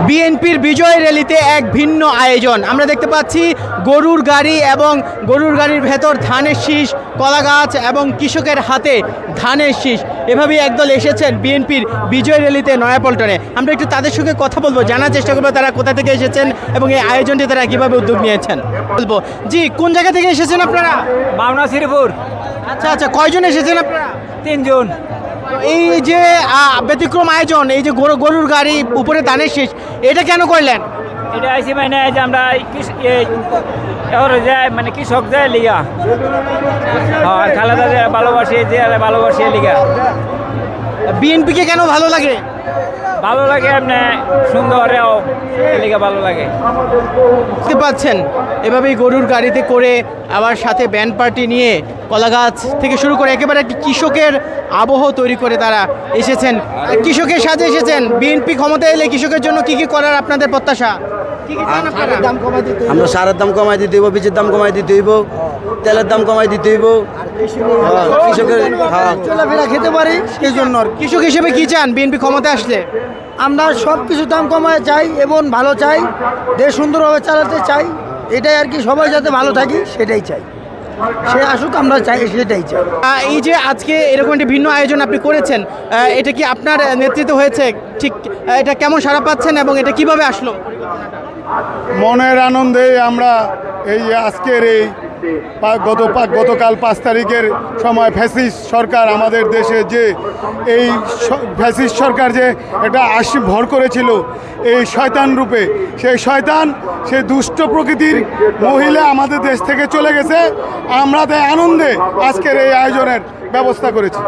বিএনপির বিজয় র্যালিতে এক ভিন্ন আয়োজন আমরা দেখতে পাচ্ছি। গরুর গাড়ি এবং গরুর গাড়ির ভেতর ধানের শীষ, কলা গাছ এবং কৃষকের হাতে ধানের শীষ, এভাবেই একদল এসেছেন বিএনপির বিজয় র্যালিতে নয়াপল্টনে। আমরা একটু তাদের সঙ্গে কথা বলবো, জানার চেষ্টা করবো তারা কোথা থেকে এসেছেন এবং এই আয়োজনটি তারা কীভাবে উদ্যোগ নিয়েছেন বলবো। জি, কোন জায়গা থেকে এসেছেন আপনারা? মাওনা শ্রীপুর। আচ্ছা আচ্ছা, কয়জন এসেছেন আপনারা? 3 জন। এই যে ব্যতিক্রম আয়োজন, এই যে গরুর গাড়ি উপরে ধানের শীষ, এটা কেন করলেন? এটা আইসি মানে যে আমরা যায় মানে কৃষক যায় লিগা, আর খালেদা যে ভালোবাসি, যে ভালোবাসি লিগা। বিএনপিকে কেন ভালো লাগে? ভালো লাগে এমনি সুন্দর লিগা ভালো লাগে। দেখতে পাচ্ছেন এভাবেই গরুর গাড়িতে করে আবার সাথে ব্যান্ড পার্টি নিয়ে কলা গাছ থেকে শুরু করে একেবারে একটি কৃষকের আবহ তৈরি করে তারা এসেছেন, কৃষকের সাথে এসেছেন। বিএনপি ক্ষমতায় এলে কৃষকের জন্য কি কি করার আপনাদের প্রত্যাশা? আমরা সারের দাম কমাই দিতে হইব, বীজের দাম কমাই দিতে হইব, তেলের দাম কমাই দিতে হইব, কৃষকের চলাফেরা খেতে পারি সেই জন্য। কৃষক হিসেবে কি চান বিএনপি ক্ষমতায় আসলে? আমরা সব কিছু দাম কমায় চাই এবং ভালো চাই, দেশ সুন্দরভাবে চালাতে চাই, এটাই আর কি। সবাই যাতে ভালো থাকি সেটাই চাই, সে আসুক আমরা চাই, সেটাই চাই। এই যে আজকে এরকম একটি ভিন্ন আয়োজন আপনি করেছেন, এটা কি আপনার নেতৃত্ব হয়েছে? ঠিক এটা কেমন সাড়া পাচ্ছেন এবং এটা কিভাবে আসলো? মনের আনন্দে আমরা এই আজকের এই গতকাল 5 তারিখের সময় ফ্যাসিস্ট সরকার আমাদের দেশে যে এই ফ্যাসিস্ট সরকার যে এটা ভর করেছিল এই শয়তান রূপে, সেই শয়তান, সেই দুষ্ট প্রকৃতির মহিলা আমাদের দেশ থেকে চলে গেছে। আমরা তাই আনন্দে আজকের এই আয়োজনের ব্যবস্থা করেছি।